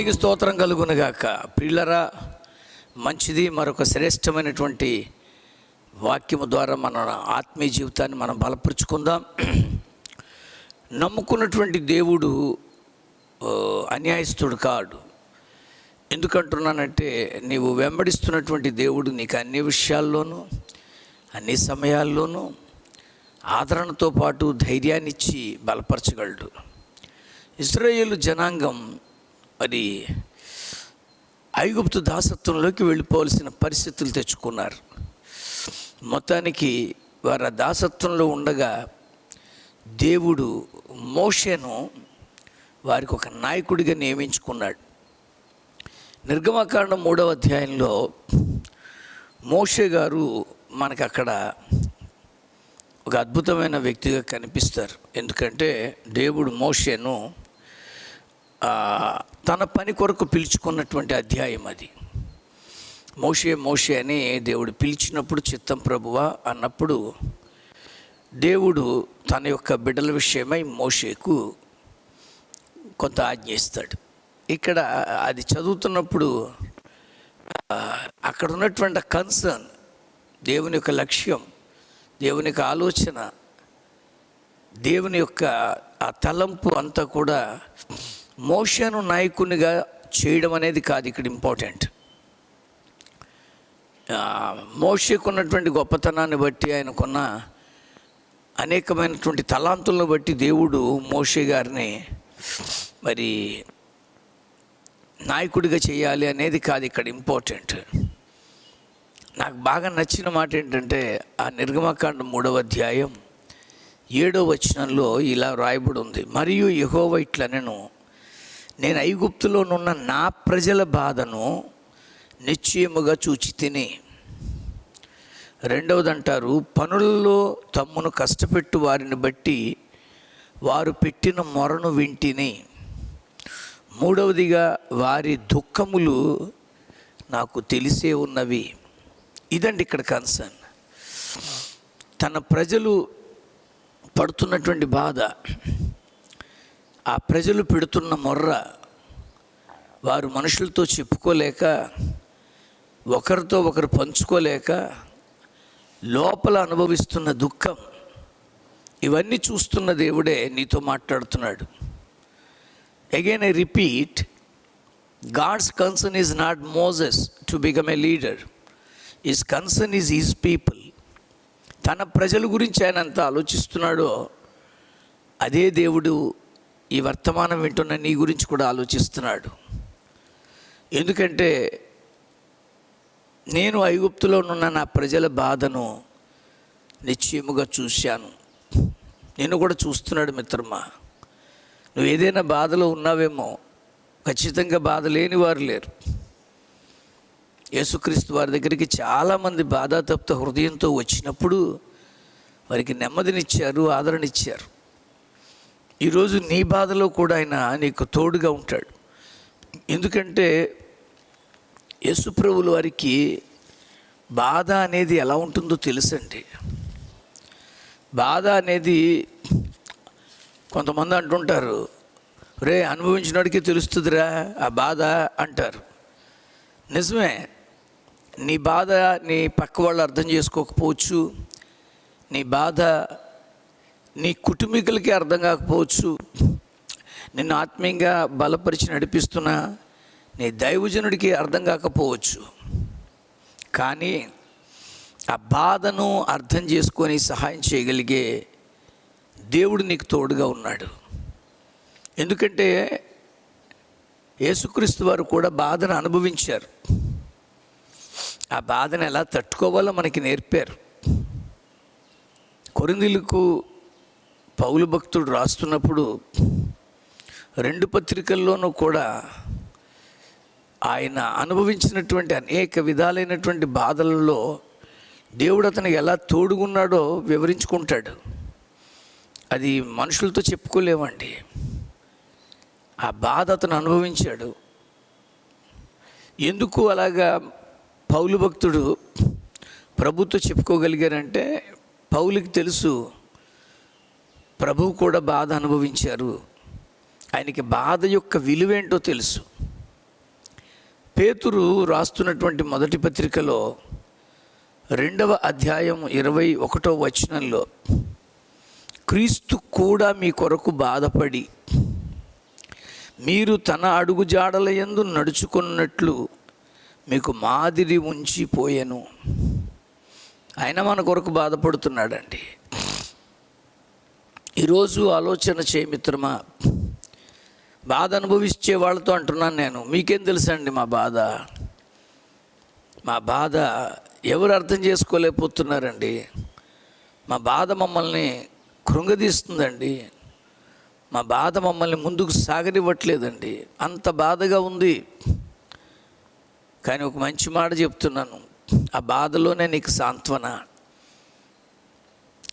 దేవునికి స్తోత్రం కలుగునుగాక. ప్రియులరా, మంచిది. మరొక శ్రేష్టమైనటువంటి వాక్యము ద్వారా మన ఆత్మీయ జీవితాన్ని మనం బలపరుచుకుందాం. నమ్ముకున్నటువంటి దేవుడు అన్యాయస్తుడు కాడు. ఎందుకంటున్నానంటే, నీవు వెంబడిస్తున్నటువంటి దేవుడు నీకు అన్ని విషయాల్లోనూ అన్ని సమయాల్లోనూ ఆదరణతో పాటు ధైర్యాన్ని ఇచ్చి బలపరచగలడు. ఇశ్రాయేలు జనాంగం మరి ఐగుప్తు దాసత్వంలోకి వెళ్ళిపోవలసిన పరిస్థితులు తెచ్చుకున్నారు. మొత్తానికి వారు ఆ దాసత్వంలో ఉండగా దేవుడు మోషేను వారికి ఒక నాయకుడిగా నియమించుకున్నాడు. నిర్గమకాండం 3వ అధ్యాయంలో మోషే గారు మనకు అక్కడ ఒక అద్భుతమైన వ్యక్తిగా కనిపిస్తారు. ఎందుకంటే దేవుడు మోషేను తన పని కొరకు పిలుచుకున్నటువంటి అధ్యాయం అది. మోషే మోషే అని దేవుడు పిలిచినప్పుడు, చిత్తం ప్రభువా అన్నప్పుడు దేవుడు తన యొక్క బిడ్డల విషయమై మోషేకు కొంత ఆజ్ఞ ఇస్తాడు. ఇక్కడ అది చదువుతున్నప్పుడు అక్కడ ఉన్నటువంటి కన్సర్న్, దేవుని యొక్క లక్ష్యం, దేవుని యొక్క ఆలోచన, దేవుని యొక్క ఆ తలంపు అంతా కూడా మోషేను నాయకునిగా చేయడం అనేది కాదు ఇక్కడ ఇంపార్టెంట్. మోషేకున్నటువంటి గొప్పతనాన్ని బట్టి, ఆయనకున్న అనేకమైనటువంటి తలాంతులను బట్టి దేవుడు మోషే గారిని మరి నాయకుడిగా చేయాలి అనేది కాదు ఇక్కడ ఇంపార్టెంట్. నాకు బాగా నచ్చిన మాట ఏంటంటే, ఆ నిర్గమకాండం 3వ అధ్యాయం 7వ వచనంలో ఇలా రాయబడి ఉంది, మరియు యెహోవా ఇట్లనెను, నేను ఐగుప్తులోనున్న నా ప్రజల బాధను నిశ్చయముగా చూచి తిని. రెండవది అంటారు, పనులలో తమ్మును కష్టపెట్టు వారిని బట్టి వారు పెట్టిన మొరను వింటిని. మూడవదిగా, వారి దుఃఖములు నాకు తెలిసే ఉన్నవి. ఇదండి ఇక్కడ కన్సర్న్. తన ప్రజలు పడుతున్నటువంటి బాధ, ఆ ప్రజలు పెడుతున్న మొర్ర, వారు మనుషులతో చెప్పుకోలేక, ఒకరితో ఒకరు పంచుకోలేక లోపల అనుభవిస్తున్న దుఃఖం, ఇవన్నీ చూస్తున్న దేవుడే నీతో మాట్లాడుతున్నాడు. Again I repeat, God's concern is not Moses to become a leader. His concern is his people. తన ప్రజల గురించి ఆయన అంత ఆలోచిస్తున్నాడో, అదే దేవుడు ఈ వర్తమానం వింటున్న నీ గురించి కూడా ఆలోచిస్తున్నాడు. ఎందుకంటే నేను ఐగుప్తులో ఉన్న నా ప్రజల బాధను నిశ్చయముగా చూశాను. నేను కూడా చూస్తున్నాడు మిత్రమా. నువ్వు ఏదైనా బాధలో ఉన్నావేమో. ఖచ్చితంగా బాధ లేని వారు లేరు. యేసుక్రీస్తు వారి దగ్గరికి చాలామంది బాధాతప్త హృదయంతో వచ్చినప్పుడు వారికి నెమ్మదినిచ్చారు, ఆదరణిచ్చారు. ఈరోజు నీ బాధలో కూడా ఆయన నీకు తోడుగా ఉంటాడు. ఎందుకంటే యేసుప్రభుల వారికి బాధ అనేది ఎలా ఉంటుందో తెలుసండి. బాధ అనేది కొంతమంది అంటుంటారు, రే అనుభవించినోడికి తెలుస్తుందిరా ఆ బాధ అంటారు. నిజమే, నీ బాధ నీ పక్క వాళ్ళు అర్థం చేసుకోకపోవచ్చు, నీ బాధ నీ కుటుంబీకులకి అర్థం కాకపోవచ్చు, నిన్ను ఆత్మీయంగా బలపరిచి నడిపిస్తున్న నీ దైవజనుడికి అర్థం కాకపోవచ్చు. కానీ ఆ బాధను అర్థం చేసుకొని సహాయం చేయగలిగే దేవుడు నీకు తోడుగా ఉన్నాడు. ఎందుకంటే యేసుక్రీస్తు వారు కూడా బాధను అనుభవించారు. ఆ బాధను ఎలా తట్టుకోవాలో మనకి నేర్పారు. కొరింథీయులకు పౌలు భక్తుడు రాస్తున్నప్పుడు 2 పత్రికల్లోనూ కూడా ఆయన అనుభవించినటువంటి అనేక విధాలైనటువంటి బాధలలో దేవుడు అతనికి ఎలా తోడుగున్నాడో వివరించుకుంటాడు. అది మనుషులతో చెప్పుకోలేమండి. ఆ బాధ అతను అనుభవించాడు. ఎందుకు అలాగా పౌలు భక్తుడు ప్రభుతో చెప్పుకోగలిగారంటే, పౌలుకి తెలుసు ప్రభువు కూడా బాధ అనుభవించారు, ఆయనకి బాధ యొక్క విలువేంటో తెలుసు. పేతురు రాస్తున్నటువంటి మొదటి పత్రికలో 2వ అధ్యాయం 21వ వచనంలో, క్రీస్తు కూడా మీ కొరకు బాధపడి మీరు తన అడుగుజాడల యందు నడుచుకున్నట్లు మీకు మాదిరి ఉంచిపోయెను. ఆయన మన కొరకు బాధపడుతున్నాడండి. ఈరోజు ఆలోచన చేయి మిత్రమా, బాధ అనుభవించే వాళ్ళతో అంటున్నాను నేను, మీకేం తెలుసండి మా బాధ ఎవరు అర్థం చేసుకోలేకపోతున్నారండి. మా బాధ మమ్మల్ని కృంగదీస్తుందండి. మా బాధ మమ్మల్ని ముందుకు సాగనివ్వట్లేదండి. అంత బాధగా ఉంది. కానీ ఒక మంచి మాట చెప్తున్నాను, ఆ బాధలోనే నీకు సాంత్వన.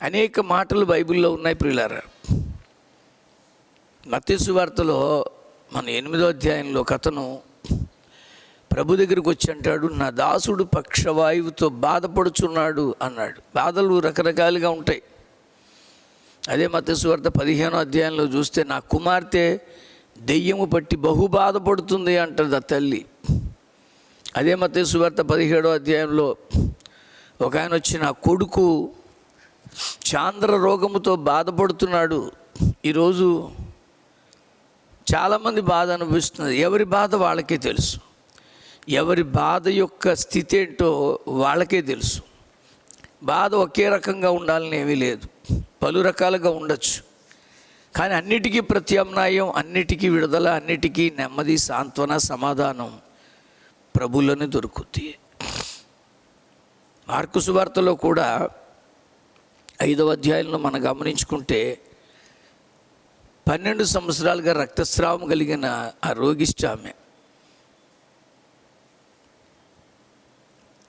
అనేక మాటలు బైబిల్లో ఉన్నాయి ప్రియులారా. మత్తయి సువార్తలో మన 8వ అధ్యాయంలో కథను ప్రభు దగ్గరికి వచ్చి అంటాడు, నా దాసుడు పక్షవాయువుతో బాధపడుచున్నాడు అన్నాడు. బాధలు రకరకాలుగా ఉంటాయి. అదే మత్తయి సువార్త 15వ అధ్యాయంలో చూస్తే, నా కుమార్తె దెయ్యము పట్టి బహు బాధపడుతుంది అంటుంది ఆ తల్లి. అదే మత్తయి సువార్త 17వ అధ్యాయంలో ఒక ఆయన వచ్చి, నా కొడుకు చాంద్ర రోగముతో బాధపడుతున్నాడు. ఈరోజు చాలామంది బాధ అనుభవిస్తున్నారు. ఎవరి బాధ వాళ్ళకే తెలుసు. ఎవరి బాధ యొక్క స్థితి ఏంటో వాళ్ళకే తెలుసు. బాధ ఒకే రకంగా ఉండాలని ఏమీ లేదు, పలు రకాలుగా ఉండొచ్చు. కానీ అన్నిటికీ ప్రత్యామ్నాయం, అన్నిటికీ విడుదల, అన్నిటికీ నెమ్మది, సాంత్వన, సమాధానం ప్రభువులోనే దొరుకుతుంది. మార్కు సువార్తలో కూడా 5వ అధ్యాయంలో మనం గమనించుకుంటే, 12 సంవత్సరాలుగా రక్తస్రావం కలిగిన ఆ రోగిష్టి ఆమె,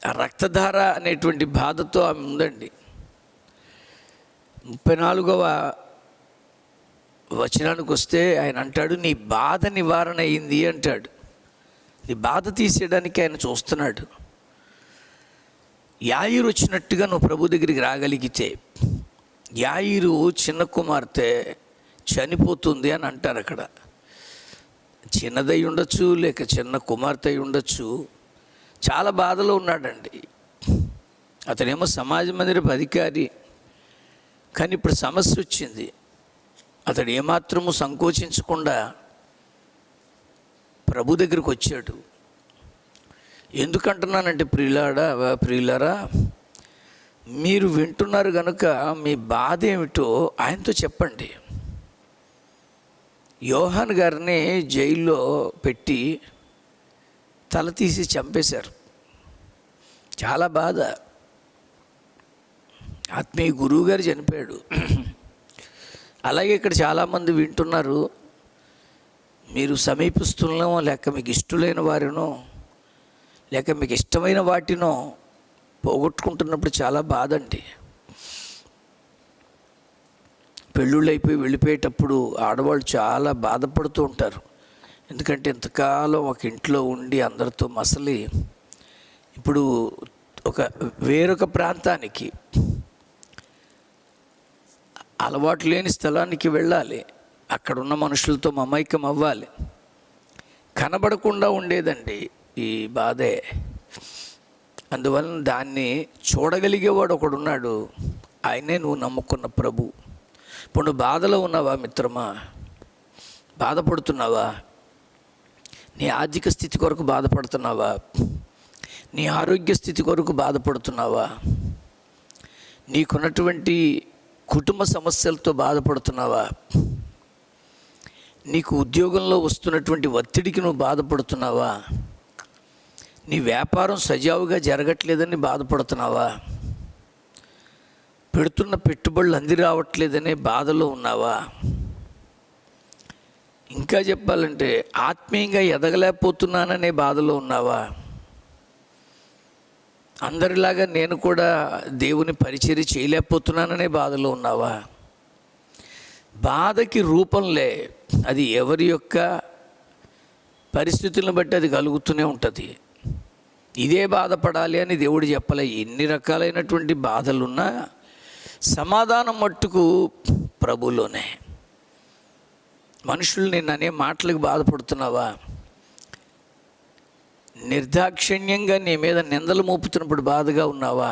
ఆ రక్తధార అనేటువంటి బాధతో ఆమె ఉందండి. 34వ వచనానికి వస్తే ఆయన అంటాడు, నీ బాధ నివారణ అయింది అంటాడు. నీ బాధ తీసేయడానికి ఆయన చూస్తున్నాడు. యాయిరు వచ్చినట్టుగా నువ్వు ప్రభు దగ్గరికి రాగలిగితే, యాయిరు చిన్న కుమార్తె చనిపోతుంది అని అంటారు. అక్కడ చిన్నదై ఉండొచ్చు, లేక చిన్న కుమార్తె అయి ఉండొచ్చు. చాలా బాధలో ఉన్నాడండి. అతనేమో సమాజ మందిరపు అధికారి. కానీ ఇప్పుడు సమస్య వచ్చింది. అతడు ఏమాత్రము సంకోచించకుండా ప్రభు దగ్గరికి వచ్చాడు. ఎందుకంటున్నానంటే ప్రియులారా, మీరు వింటున్నారు కనుక మీ బాధ ఏమిటో ఆయనతో చెప్పండి. యోహాన్ గారిని జైల్లో పెట్టి తల తీసి చంపేశారు. చాలా బాధ. ఆత్మీయ గురువు గారు చనిపోయాడు. అలాగే ఇక్కడ చాలామంది వింటున్నారు. మీరు సమీపిస్తున్నో, లేక మీకు ఇష్టమైన వారినో, లేక మీకు ఇష్టమైన వాటినో పోగొట్టుకుంటున్నప్పుడు చాలా బాధ అండి. పెళ్ళిళ్ళు అయిపోయి వెళ్ళిపోయేటప్పుడు ఆడవాళ్ళు చాలా బాధపడుతూ ఉంటారు. ఎందుకంటే ఇంతకాలం ఒక ఇంట్లో ఉండి అందరితో మసలి ఇప్పుడు వేరొక ప్రాంతానికి, అలవాటు లేని స్థలానికి వెళ్ళాలి. అక్కడున్న మనుషులతో మమైకం అవ్వాలి. కనబడకుండా ఉండేదండి ఈ బాధే. అందువలన దాన్ని చూడగలిగేవాడు ఒకడున్నాడు. ఆయనే నువ్వు నమ్ముకున్న ప్రభు. ఇప్పుడు నువ్వు బాధలో ఉన్నావా మిత్రమా? బాధపడుతున్నావా? నీ ఆర్థిక స్థితి కొరకు బాధపడుతున్నావా? నీ ఆరోగ్య స్థితి కొరకు బాధపడుతున్నావా? నీకున్నటువంటి కుటుంబ సమస్యలతో బాధపడుతున్నావా? నీకు ఉద్యోగంలో వస్తున్నటువంటి ఒత్తిడికి నువ్వు బాధపడుతున్నావా? నీ వ్యాపారం సజావుగా జరగట్లేదని బాధపడుతున్నావా? పెడుతున్న పెట్టుబడులు అంది రావట్లేదనే బాధలో ఉన్నావా? ఇంకా చెప్పాలంటే ఆత్మీయంగా ఎదగలేకపోతున్నాననే బాధలో ఉన్నావా? అందరిలాగా నేను కూడా దేవుని పరిచర్య చేయలేకపోతున్నాననే బాధలో ఉన్నావా? బాధకి రూపంలే, అది ఎవరి యొక్క పరిస్థితులను బట్టి అది కలుగుతూనే ఉంటుంది. ఇదే బాధపడాలి అని దేవుడు చెప్పలే. ఎన్ని రకాలైనటువంటి బాధలున్నా సమాధానం మట్టుకు ప్రభులోనే. మనుషులు నిన్ను అనే మాటలకు బాధపడుతున్నావా? నిర్దాక్షిణ్యంగా నీ మీద నిందలు మోపుతున్నప్పుడు బాధగా ఉన్నావా?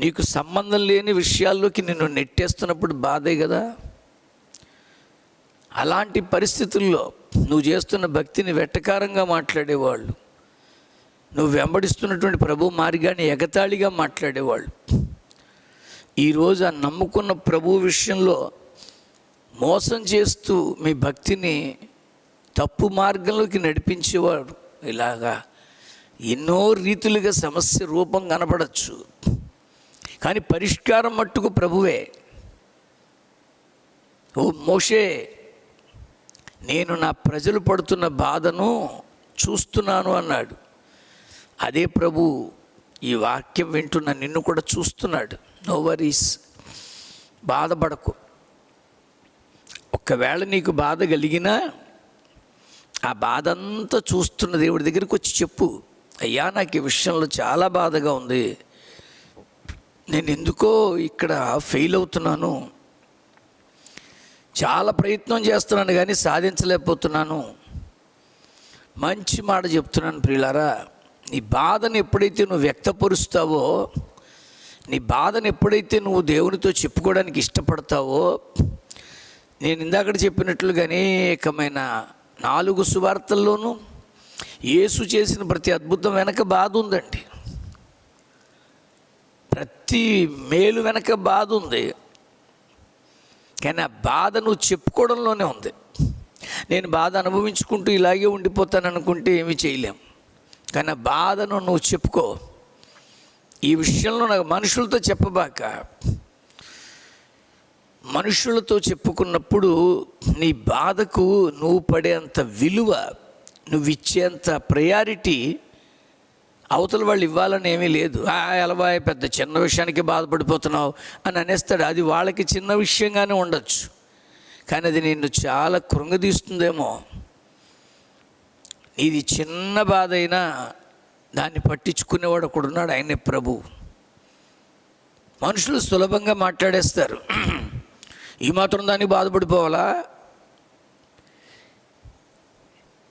నీకు సంబంధం లేని విషయాల్లోకి నిన్ను నెట్టేస్తున్నప్పుడు బాధే కదా. అలాంటి పరిస్థితుల్లో నువ్వు చేస్తున్న భక్తిని వెట్టకారంగా మాట్లాడేవాళ్ళు, నువ్వు వెంబడిస్తున్నటువంటి ప్రభు మార్గాన్ని ఎగతాళిగా మాట్లాడేవాళ్ళు, ఈరోజు ఆ నమ్ముకున్న ప్రభు విషయంలో మోసం చేస్తూ మీ భక్తిని తప్పు మార్గంలోకి నడిపించేవాడు, ఇలాగా ఎన్నో రీతులుగా సమస్య రూపం కనపడచ్చు. కానీ పరిష్కారం మట్టుకు ప్రభువే. ఓ మోషే, నేను నా ప్రజలు పడుతున్న బాధను చూస్తున్నాను అన్నాడు. అదే ప్రభు ఈ వాక్యం వింటున్న నిన్ను కూడా చూస్తున్నాడు. నో వరీస్, బాధపడకు. ఒకవేళ నీకు బాధ కలిగినా ఆ బాధ అంతా చూస్తున్న దేవుడి దగ్గరికి వచ్చి చెప్పు, అయ్యా నాకు ఈ విషయంలో చాలా బాధగా ఉంది, నేను ఎందుకో ఇక్కడ ఫెయిల్ అవుతున్నాను, చాలా ప్రయత్నం చేస్తున్నాను కానీ సాధించలేకపోతున్నాను. మంచి మాట చెప్తున్నాను ప్రియులారా, నీ బాధను ఎప్పుడైతే నువ్వు వ్యక్తపరుస్తావో, నీ బాధను ఎప్పుడైతే నువ్వు దేవునితో చెప్పుకోవడానికి ఇష్టపడతావో, నేను ఇందాక చెప్పినట్లుగా అనేకమైన 4 సువార్తల్లోనూ యేసు చేసిన ప్రతి అద్భుతం వెనక బాధ ఉందండి. ప్రతి మేలు వెనక బాధ ఉంది. కానీ ఆ బాధ నువ్వు చెప్పుకోవడంలోనే ఉంది. నేను బాధ అనుభవించుకుంటూ ఇలాగే ఉండిపోతాను అనుకుంటే ఏమీ చేయలేం. కానీ ఆ బాధను నువ్వు చెప్పుకో. ఈ విషయంలో నాకు మనుషులతో చెప్పబాక. మనుషులతో చెప్పుకున్నప్పుడు నీ బాధకు నువ్వు పడేంత విలువ, నువ్వు ఇచ్చేంత ప్రయారిటీ అవతల వాళ్ళు ఇవ్వాలని ఏమీ లేదు. ఎలవా పెద్ద చిన్న విషయానికి బాధపడిపోతున్నావు అని అనేస్తాడు. అది వాళ్ళకి చిన్న విషయంగానే ఉండొచ్చు, కానీ అది నిన్ను చాలా కృంగదీస్తుందేమో. ఇది చిన్న బాధ అయినా దాన్ని పట్టించుకునేవాడు ఒకడున్నాడు, ఆయనే ప్రభు. మనుషులు సులభంగా మాట్లాడేస్తారు. ఈ మాత్రం దానికి బాధపడిపోవాలా,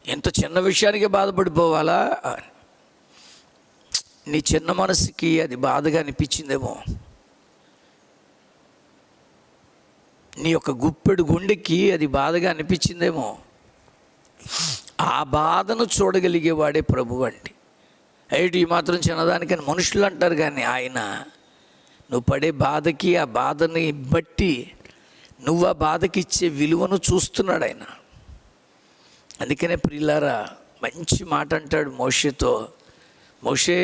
ఎంత చిన్న విషయానికి బాధపడిపోవాలా? నీ చిన్న మనసుకి అది బాధగా అనిపించిందేమో. నీ యొక్క గుప్పెడు గుండెకి అది బాధగా అనిపించిందేమో. ఆ బాధను చూడగలిగేవాడే ప్రభు అండి. అయితే ఈ మాత్రం చిన్నదానికని మనుషులు అంటారు, కానీ ఆయన నువ్వు పడే బాధకి, ఆ బాధని బట్టి నువ్వు ఆ బాధకి ఇచ్చే విలువను చూస్తున్నాడు ఆయన. అందుకనే ప్రియులారా, మంచి మాట అంటాడు మోషేతో, మోషే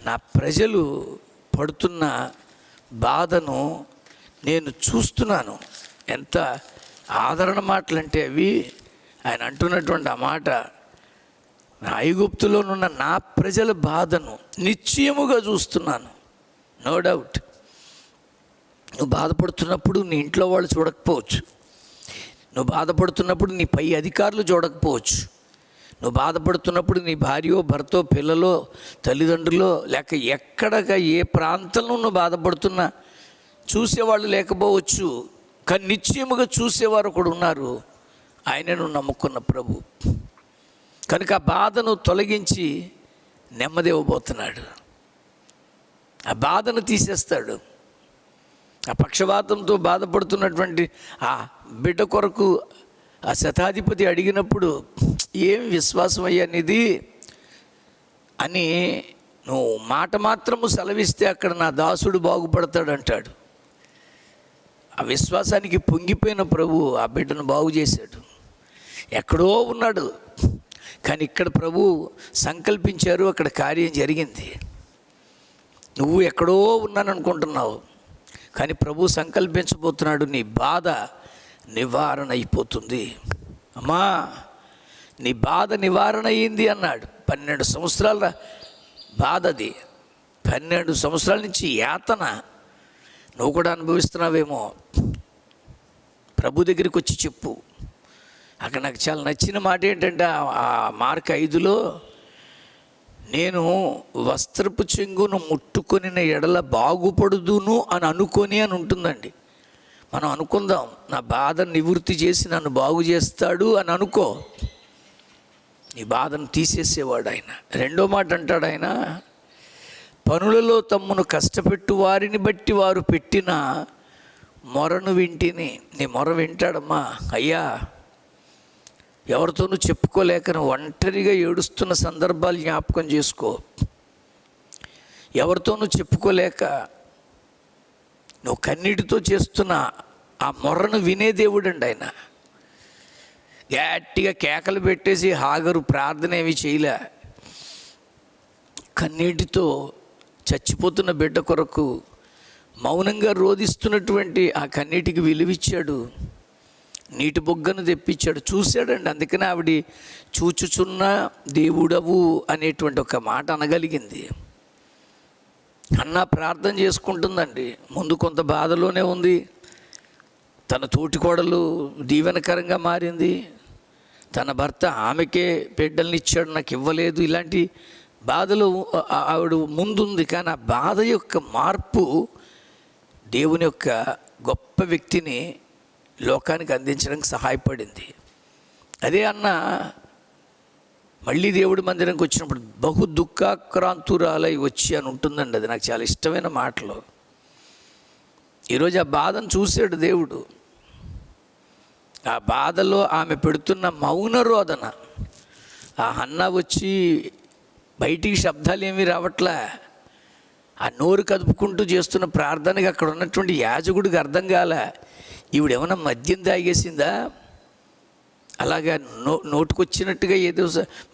నా ప్రజలు పడుతున్న బాధను నేను చూస్తున్నాను. ఎంత ఆదరణ మాటలంటే అవి. ఆయన అంటున్నటువంటి ఆ మాట, ఐగుప్తులోనున్న నా ప్రజల బాధను నిశ్చయముగా చూస్తున్నాను. No doubt. నువ్వు బాధపడుతున్నప్పుడు నీ ఇంట్లో వాళ్ళు చూడకపోవచ్చు, నువ్వు బాధపడుతున్నప్పుడు నీ పై అధికారులు చూడకపోవచ్చు, నువ్వు బాధపడుతున్నప్పుడు నీ భార్యో భర్తో పిల్లలో తల్లిదండ్రులో లేక ఎక్కడగా ఏ ప్రాంతంలో నువ్వు బాధపడుతున్నా చూసేవాళ్ళు లేకపోవచ్చు. కానీ నిశ్చయముగా చూసేవారు కూడా ఉన్నారు, ఆయనే నువ్వు నమ్ముకున్న ప్రభు. కనుక ఆ బాధను తొలగించి నెమ్మది ఇవ్వబోతున్నాడు. ఆ బాధను తీసేస్తాడు. ఆ పక్షవాతంతో బాధపడుతున్నటువంటి ఆ బిడ్డ కొరకు ఆ శతాధిపతి అడిగినప్పుడు, ఏం విశ్వాసం అయ్యా నీది అని నువ్వు మాట మాత్రము సెలవిస్తే అక్కడ నా దాసుడు బాగుపడతాడు అంటాడు. ఆ విశ్వాసానికి పొంగిపోయిన ప్రభు ఆ బిడ్డను బాగు చేశాడు. ఎక్కడో ఉన్నాడు, కానీ ఇక్కడ ప్రభు సంకల్పించారు, అక్కడ కార్యం జరిగింది. నువ్వు ఎక్కడో ఉన్నాను అనుకుంటున్నావు, కానీ ప్రభు సంకల్పించబోతున్నాడు, నీ బాధ నివారణ అయిపోతుంది. అమ్మా నీ బాధ నివారణ అయ్యింది అన్నాడు. 12 సంవత్సరాల బాధ అది. 12 సంవత్సరాల నుంచి యాతన నువ్వు కూడా అనుభవిస్తున్నావేమో. ప్రభు దగ్గరికి వచ్చి చెప్పు. అక్కడ నాకు చాలా నచ్చిన మాట ఏంటంటే, ఆ మార్క్ 5లో నేను వస్త్రపు చెంగును ముట్టుకొనిన ఎడల బాగుపడుదును అని అనుకొని అని ఉంటుందండి. మనం అనుకుందాం, నా బాధ నివృత్తి చేసి నన్ను బాగు చేస్తాడు అని అనుకో. నీ బాధను తీసేసేవాడు ఆయన. రెండో మాట అంటాడు ఆయన, పనులలో తమ్మును కష్టపెట్టు వారిని బట్టి వారు పెట్టిన మొరను వింటిని. నీ మొర వింటాడమ్మా. అయ్యా, ఎవరితోనూ చెప్పుకోలేక నువ్వు ఒంటరిగా ఏడుస్తున్న సందర్భాలు జ్ఞాపకం చేసుకో. ఎవరితోనూ చెప్పుకోలేక నువ్వు కన్నీటితో చేస్తున్న ఆ మొర్రను వినే దేవుడండి ఆయన. గట్టిగా కేకలు పెట్టేసి హాగరు ప్రార్థన ఏమి చేయలే. కన్నీటితో చచ్చిపోతున్న బిడ్డ కొరకు మౌనంగా రోధిస్తున్నటువంటి ఆ కన్నీటికి విలువిచ్చాడు. నీటి బొగ్గను తెప్పించాడు, చూశాడండి. అందుకనే ఆవిడ చూచుచున్న దేవుడవు అనేటువంటి ఒక మాట అనగలిగింది. అన్న ప్రార్థన చేసుకుంటుందండి. ముందు కొంత బాధలోనే ఉంది. తన తోటికోడలు దీవెనకరంగా మారింది. తన భర్త ఆమెకే బిడ్డల్ని ఇచ్చాడు, నాకు ఇవ్వలేదు. ఇలాంటి బాధలు ఆవిడ ముందుంది. కానీ ఆ బాధ యొక్క మార్పు దేవుని యొక్క గొప్ప వ్యక్తిని లోకానికి అందించడానికి సహాయపడింది. అదే అన్న మళ్ళీ దేవుడి మందిరానికి వచ్చినప్పుడు బహు దుఃఖాక్రాంతురాలై వచ్చి అని ఉంటుందండి. అది నాకు చాలా ఇష్టమైన మాటలు. ఈరోజు ఆ బాధను చూశాడు దేవుడు. ఆ బాధలో ఆమె పెడుతున్న మౌన రోదన, ఆ హన్నా వచ్చి బయటికి శబ్దాలు ఏమీ రావట్లే, ఆ నోరు కదుపుకుంటూ చేస్తున్న ప్రార్థనకి అక్కడ ఉన్నటువంటి యాజకుడికి అర్థం కాలే, ఈవిడేమన్నా మద్యం తాగేసిందా, అలాగా నోటుకొచ్చినట్టుగా ఏదో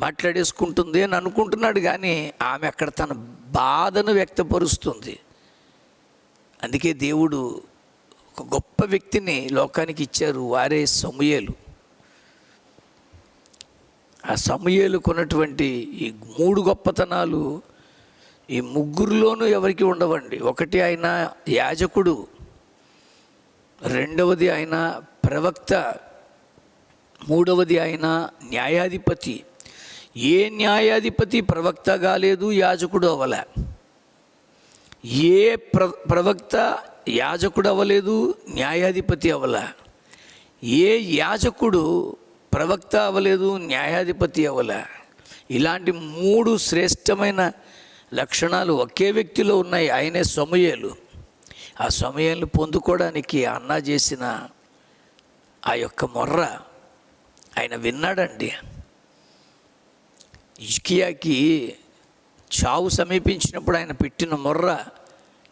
మాట్లాడేసుకుంటుంది అని అనుకుంటున్నాడు. కానీ ఆమె అక్కడ తన బాధను వ్యక్తపరుస్తుంది. అందుకే దేవుడు ఒక గొప్ప వ్యక్తిని లోకానికి ఇచ్చారు. వారే సమూయేలు. ఆ సమూయేలుకు ఉన్నటువంటి ఈ 3 గొప్పతనాలు ఈ ముగ్గురులోనూ ఎవరికి ఉండవండి. ఒకటి ఆయన యాజకుడు, రెండవది ఆయన ప్రవక్త, మూడవది ఆయన న్యాయాధిపతి. ఏ న్యాయాధిపతి ప్రవక్త కాలేదు, యాజకుడు అవ్వలే. ఏ ప్రవక్త యాజకుడు అవ్వలేదు, న్యాయాధిపతి అవ్వలే. ఏ యాజకుడు ప్రవక్త అవ్వలేదు, న్యాయాధిపతి అవ్వలే. ఇలాంటి 3 శ్రేష్టమైన లక్షణాలు ఒకే వ్యక్తిలో ఉన్నాయి. ఆయనే సమూయేలు. ఆ సమూయేలును పొందుకోవడానికి అన్న చేసిన ఆ యొక్క మొర్ర ఆయన విన్నాడండి. హిజ్కియాకి చావు సమీపించినప్పుడు ఆయన పెట్టిన మొర్ర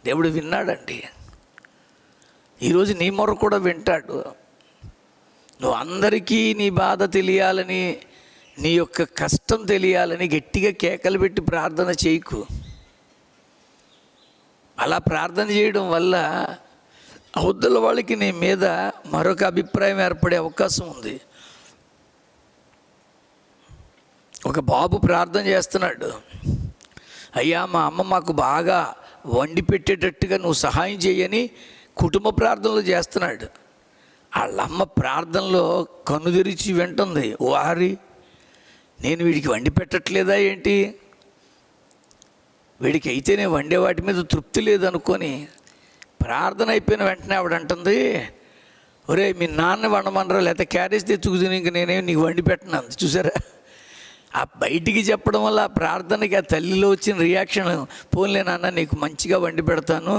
దేవుడు విన్నాడండి. ఈరోజు నీ మొర్ర కూడా వింటాడు. నువ్వు అందరికీ నీ బాధ తెలియాలని, నీ యొక్క కష్టం తెలియాలని గట్టిగా కేకలు పెట్టి ప్రార్థన చేయకు. అలా ప్రార్థన చేయడం వల్ల అవతల వాళ్ళకి నీ మీద మరొక అభిప్రాయం ఏర్పడే అవకాశం ఉంది. ఒక బాబు ప్రార్థన చేస్తున్నాడు, అయ్యా మా అమ్మ మాకు బాగా వండి పెట్టేటట్టుగా నువ్వు సహాయం చేయని కుటుంబ ప్రార్థనలు చేస్తున్నాడు. వాళ్ళమ్మ ప్రార్థనలో కన్ను తెరిచి వింటుంది, వారి నేను వీడికి వండి పెట్టట్లేదా ఏంటి, వీడికి అయితేనే వండే వాటి మీద తృప్తి లేదనుకొని ప్రార్థన అయిపోయిన వెంటనే ఆవిడ అంటుంది, ఒరే మీ నాన్న వండమనరా, లేకపోతే క్యారేజ్ తెచ్చుకుని ఇంక నేనేమి నీకు వండి పెట్టను అంది. చూసారా, ఆ బయటికి చెప్పడం వల్ల ఆ ప్రార్థనకి ఆ తల్లిలో వచ్చిన రియాక్షన్, పోన్లే నాన్న నీకు మంచిగా వండి పెడతాను,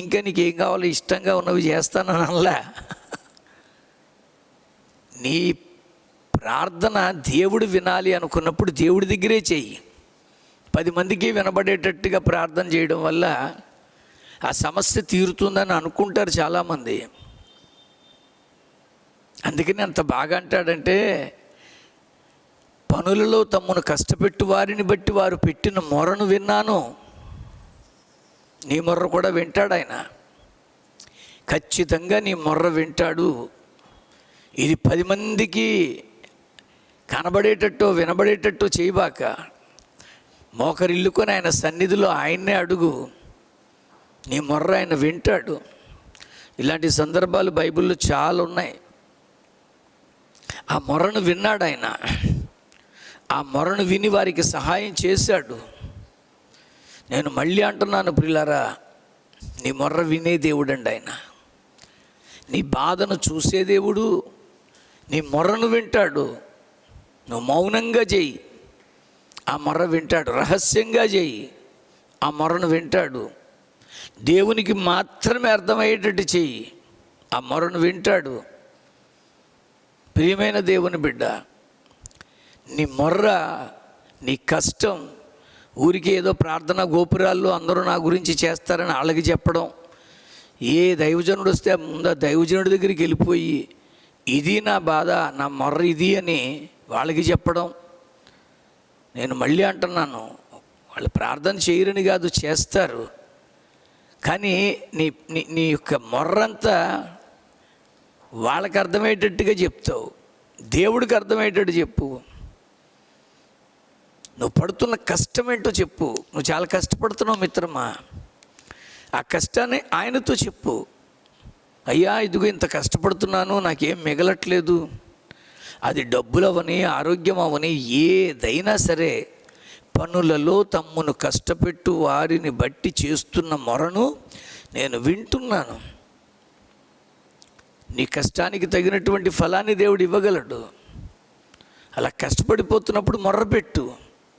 ఇంకా నీకు ఏం కావాలో ఇష్టంగా ఉన్నవి చేస్తాను అనలా. నీ ప్రార్థన దేవుడు వినాలి అనుకున్నప్పుడు దేవుడి దగ్గరే చెయ్యి. 10 మందికి వినబడేటట్టుగా ప్రార్థన చేయడం వల్ల ఆ సమస్య తీరుతుందని అనుకుంటారు చాలామంది. అందుకని అంత బాగా అంటాడంటే, పనులలో తమ్మును కష్టపెట్టు వారిని బట్టి వారు పెట్టిన మొరను విన్నాను. నీ మొర్ర కూడా వింటాడు ఆయన. ఖచ్చితంగా నీ మొర్ర వింటాడు. ఇది 10 మందికి కనబడేటట్టు వినబడేటట్టు చేయబాక, మోకరిల్లుకొని ఆయన సన్నిధిలో ఆయన్నే అడుగు. నీ మొర్ర ఆయన వింటాడు. ఇలాంటి సందర్భాలు బైబిల్లో చాలా ఉన్నాయి. ఆ మొర్రను విన్నాడు ఆయన. ఆ మొరను విని వారికి సహాయం చేశాడు. నేను మళ్ళీ అంటున్నాను ప్రియులారా, నీ మొర్ర వినే దేవుడు అండి ఆయన. నీ బాధను చూసే దేవుడు, నీ మొర్రను వింటాడు. నువ్వు మౌనంగా చెయ్యి, ఆ మొర్ర వింటాడు. రహస్యంగా చెయ్యి, ఆ మొర్రను వింటాడు. దేవునికి మాత్రమే అర్థమయ్యేటట్టు చెయ్యి, ఆ మొర్రను వింటాడు. ప్రియమైన దేవుని బిడ్డ, నీ మొర్ర, నీ కష్టం ఊరికి ఏదో ప్రార్థన గోపురాల్లో అందరూ నా గురించి చేస్తారని వాళ్ళకి చెప్పడం, ఏ దైవజనుడు వస్తే ముందు దైవజనుడి దగ్గరికి వెళ్ళిపోయి ఇది నా బాధ, నా మొర్ర ఇది అని వాళ్ళకి చెప్పడం. నేను మళ్ళీ అంటున్నాను, వాళ్ళు ప్రార్థన చేయరని కాదు, చేస్తారు. కానీ నీ నీ నీ యొక్క మొర్రంతా వాళ్ళకి అర్థమయ్యేటట్టుగా చెప్తావు, దేవుడికి అర్థమయ్యేటట్టు చెప్పు. నువ్వు పడుతున్న కష్టం ఏంటో చెప్పు. నువ్వు చాలా కష్టపడుతున్నావు మిత్రమా, ఆ కష్టాన్ని ఆయనతో చెప్పు. అయ్యా ఇదిగో ఇంత కష్టపడుతున్నాను, నాకేం మిగలట్లేదు. అది డబ్బులు అవని, ఆరోగ్యం అవని, ఏదైనా సరే పనులలో తమ్మును కష్టపెట్టు వారిని బట్టి చేస్తున్న మొరను నేను వింటున్నాను. నీ కష్టానికి తగినటువంటి ఫలాన్ని దేవుడు ఇవ్వగలడు. అలా కష్టపడిపోతున్నప్పుడు మొర్రపెట్టు.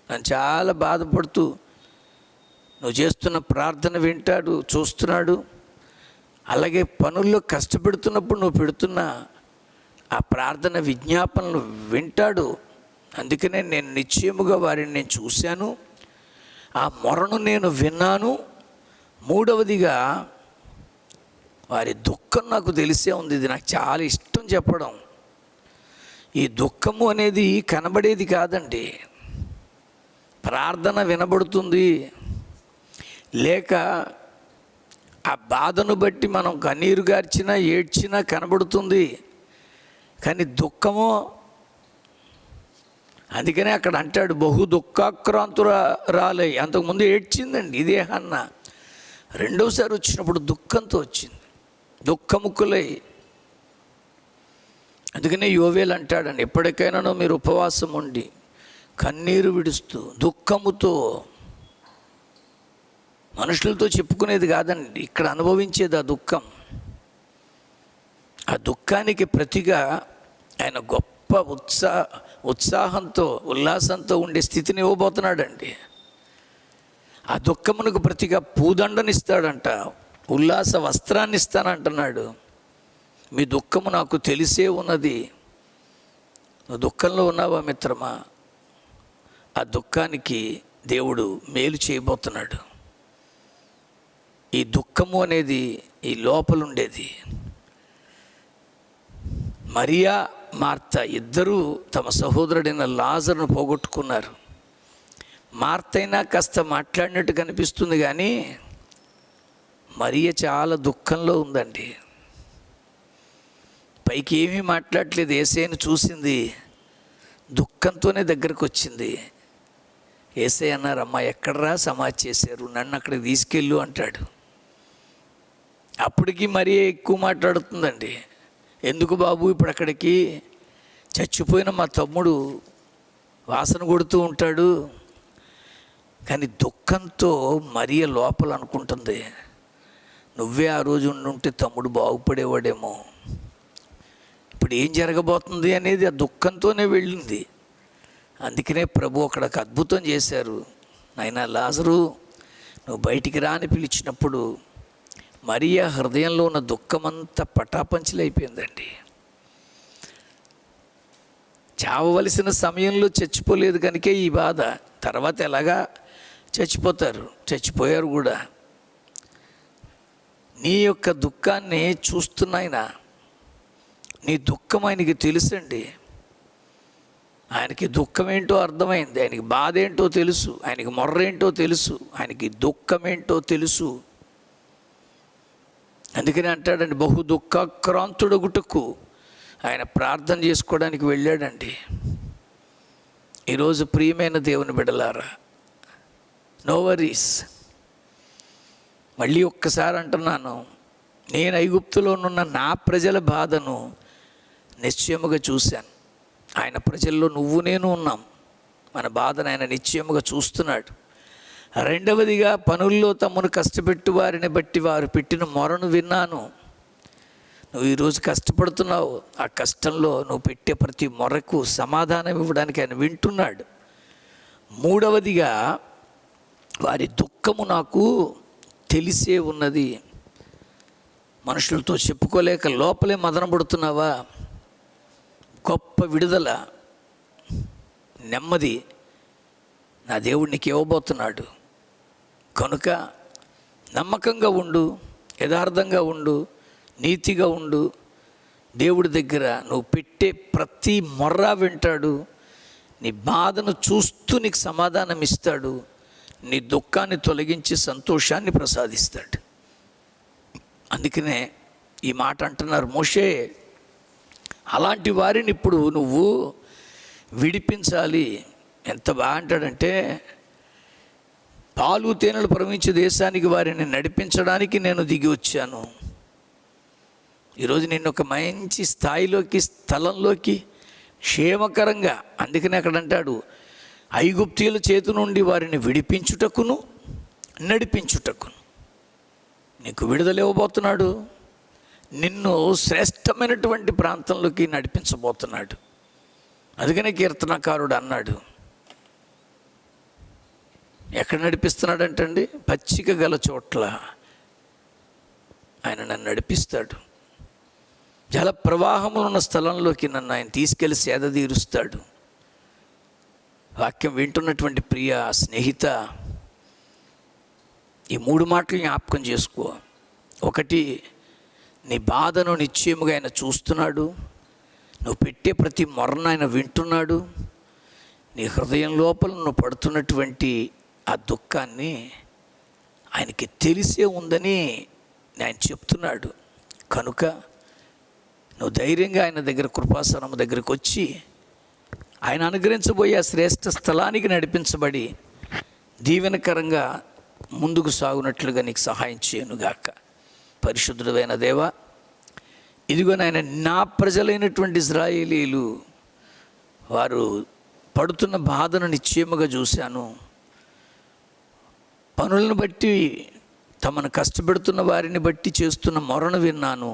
నేను చాలా బాధపడుతూ నువ్వు చేస్తున్న ప్రార్థన వింటాడు, చూస్తున్నాడు. అలాగే పనుల్లో కష్టపెడుతున్నప్పుడు నువ్వు పెడుతున్న ఆ ప్రార్థన విజ్ఞాపనలు వింటాడు. అందుకనే నేను నిశ్చయముగా వారిని నేను చూశాను, ఆ మొరను నేను విన్నాను. మూడవదిగా వారి దుఃఖం నాకు తెలిసే ఉంది. ఇది నాకు చాలా ఇష్టం చెప్పడం. ఈ దుఃఖము అనేది కనబడేది కాదండి. ప్రార్థన వినబడుతుంది, లేక ఆ బాధను బట్టి మనం కన్నీరు గార్చినా ఏడ్చినా కనబడుతుంది. కానీ దుఃఖము, అందుకనే అక్కడ అంటాడు బహు దుఃఖాక్రాంతురాలై. అంతకుముందు ఏడ్చిందండి ఇదే హన్న. రెండోసారి వచ్చినప్పుడు దుఃఖంతో వచ్చింది, దుఃఖముక్కులై. అందుకనే యోవేలు అంటాడండి, ఎప్పటికైనా మీరు ఉపవాసం ఉండి కన్నీరు విడుస్తూ దుఃఖముతో, మనుషులతో చెప్పుకునేది కాదండి, ఇక్కడ అనుభవించేది ఆ దుఃఖం. ఆ దుఃఖానికి ప్రతిగా ఆయన గొప్ప ఉత్సాహంతో ఉల్లాసంతో ఉండే స్థితిని ఇవ్వబోతున్నాడండి. ఆ దుఃఖమునకు ప్రతిగా పూదండనిస్తాడంట, ఉల్లాస వస్త్రాన్ని ఇస్తానంటున్నాడు. మీ దుఃఖము నాకు తెలిసే ఉన్నది. నువ్వు దుఃఖంలో ఉన్నావా మిత్రమా? ఆ దుఃఖానికి దేవుడు మేలు చేయబోతున్నాడు. ఈ దుఃఖము అనేది ఈ లోపలుండేది. మరియా మార్త ఇద్దరూ తమ సహోదరుడైన లాజరును పోగొట్టుకున్నారు. మార్త అయినా కాస్త మాట్లాడినట్టు కనిపిస్తుంది, కానీ మరియ చాలా దుఃఖంలో ఉందండి. పైకి ఏమీ మాట్లాడలేదు. యేసయ్యను చూసింది, దుఃఖంతోనే దగ్గరకు వచ్చింది. యేసయ్య అన్నారు, అమ్మా ఎక్కడరా సమాధి చేశారు, నన్ను అక్కడికి తీసుకెళ్ళు అంటాడు. అప్పటికి మరీ ఎక్కువ మాట్లాడుతుందండి. ఎందుకు బాబు ఇప్పుడు అక్కడికి, చచ్చిపోయిన మా తమ్ముడు వాసన కొడుతూ ఉంటాడు. కానీ దుఃఖంతో మరియ లోపల అనుకుంటుంది, నువ్వే ఆ రోజు ఉండుంటే తమ్ముడు బాగుపడేవాడేమో, ఇప్పుడు ఏం జరగబోతుంది అనేది ఆ దుఃఖంతోనే వెళ్ళింది. అందుకనే ప్రభు అక్కడ ఒక అద్భుతం చేశారు. నాయనా లాజరు నువ్వు బయటికి రా అని పిలిచినప్పుడు మరియా హృదయంలో ఉన్న దుఃఖమంతా పటాపంచలైపోయిందండి. చావవలసిన సమయంలో చచ్చిపోలేదు కనుకే ఈ బాధ. తర్వాత ఎలాగా చచ్చిపోయారు కూడా. నీ యొక్క దుఃఖాన్ని చూస్తున్నాయన, నీ దుఃఖం ఆయనకి తెలుసండి. ఆయనకి దుఃఖం ఏంటో అర్థమైంది, ఆయనకి బాధ ఏంటో తెలుసు, ఆయనకి మొర్రేంటో తెలుసు, ఆయనకి దుఃఖం ఏంటో తెలుసు. అందుకని అంటాడండి, బహు దుఃఖాక్రాంతుడగుటకు ఆయన ప్రార్థన చేసుకోవడానికి వెళ్ళాడండి. ఈరోజు ప్రియమైన దేవుని బిడ్డలారా, నో వరీస్. మళ్ళీ ఒక్కసారి అంటున్నాను, నేను ఐగుప్తులోనున్న నా ప్రజల బాధను నిశ్చయముగా చూశాను. ఆయన ప్రజల్లో నువ్వు నేను ఉన్నాం. మన బాధను ఆయన నిశ్చయముగా చూస్తున్నాడు. రెండవదిగా, పనుల్లో తమను కష్టపెట్టు వారిని బట్టి వారు పెట్టిన మొరను విన్నాను. నువ్వు ఈరోజు కష్టపడుతున్నావు, ఆ కష్టంలో నువ్వు పెట్టే ప్రతి మొరకు సమాధానం ఇవ్వడానికి ఆయన వింటున్నాడు. మూడవదిగా, వారి దుఃఖము నాకు తెలిసే ఉన్నది. మనుషులతో చెప్పుకోలేక లోపలే మదనపడుతున్నావా? గొప్ప విడుదల, నెమ్మది నా దేవుడు నీకు ఇవ్వబోతున్నాడు. కనుక నమ్మకంగా ఉండు, యథార్థంగా ఉండు, నీతిగా ఉండు. దేవుడి దగ్గర నువ్వు పెట్టే ప్రతి మొర్ర వింటాడు. నీ బాధను చూస్తూ నీకు సమాధానం ఇస్తాడు. నీ దుఃఖాన్ని తొలగించి సంతోషాన్ని ప్రసాదిస్తాడు. అందుకనే ఈ మాట అంటున్నారు, మోషే అలాంటి వారిని ఇప్పుడు నువ్వు విడిపించాలి. ఎంత బాగా అంటాడంటే, పాలు తేనెలు ప్రవహించే దేశానికి వారిని నడిపించడానికి నేను దిగి వచ్చాను. ఈరోజు నిన్ను ఒక మంచి స్థాయిలోకి, స్థలంలోకి క్షేమకరంగా, అందుకనే అక్కడ అంటాడు, ఐగుప్తీయుల చేతి నుండి వారిని విడిపించుటకును నడిపించుటకును నీకు విడుదల ఇవ్వబోతున్నాడు. నిన్ను శ్రేష్టమైనటువంటి ప్రాంతంలోకి నడిపించబోతున్నాడు. అందుకనే కీర్తనకారుడు అన్నాడు, ఎక్కడ నడిపిస్తున్నాడంటండి? పచ్చిక గల చోట్ల ఆయన నన్ను నడిపిస్తాడు. జల ప్రవాహములు ఉన్న స్థలంలోకి నన్ను ఆయన తీసుకెళ్ళి సేద తీరుస్తాడు. వాక్యం వింటున్నటువంటి ప్రియ స్నేహిత, ఈ 3 మాటలు జ్ఞాపకం చేసుకో. ఒకటి, నీ బాధను నిశ్చయముగా ఆయన చూస్తున్నాడు. నువ్వు పెట్టే ప్రతి మొరను ఆయన వింటున్నాడు. నీ హృదయం లోపల నువ్వు పడుతున్నటువంటి ఆ దుఃఖాన్ని ఆయనకి తెలిసే ఉందని ఆయన చెప్తున్నాడు. కనుక నువ్వు ధైర్యంగా ఆయన దగ్గర, కృపాసనం దగ్గరకు వచ్చి ఆయన అనుగ్రహించబోయే ఆ శ్రేష్ఠ స్థలానికి నడిపించబడి దీవెనకరంగా ముందుకు సాగునట్లుగా నీకు సహాయం చేయనుగాక. పరిశుద్ధుడైన దేవా, ఇదిగో నాయన, నా ప్రజలైనటువంటి ఇశ్రాయేలీలు వారు పడుతున్న బాధను నిశ్చయముగా చూశాను. పనులను బట్టి, తమను కష్టపెడుతున్న వారిని బట్టి చేస్తున్న మొరను విన్నాను.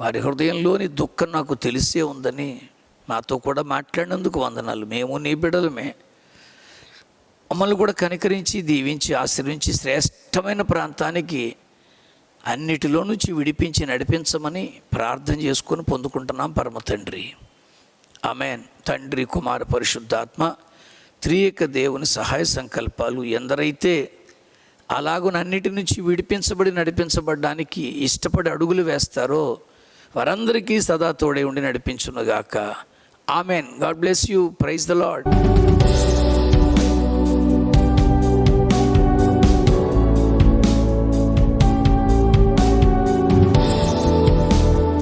వారి హృదయంలోని దుఃఖం నాకు తెలిసే ఉందని మాతో కూడా మాట్లాడినందుకు వందనాలు. మేము నీ బిడ్డలమే. మమ్మల్ని కూడా కనికరించి, దీవించి, ఆశీర్వించి శ్రేష్టమైన ప్రాంతానికి అన్నిటిలో నుంచి విడిపించి నడిపించమని ప్రార్థన చేసుకొని పొందుకుంటున్నాం పరమ తండ్రి. ఆమేన్. తండ్రి, కుమార, పరిశుద్ధాత్మ త్రియేక దేవుని సహాయ సంకల్పాలు ఎందరైతే అలాగునన్నిటి నుంచి విడిపించబడి నడిపించబడ్డానికి ఇష్టపడి అడుగులు వేస్తారో వారందరికీ సదా తోడే ఉండి నడిపించునుగాక. Amen. God bless you. Praise the lord.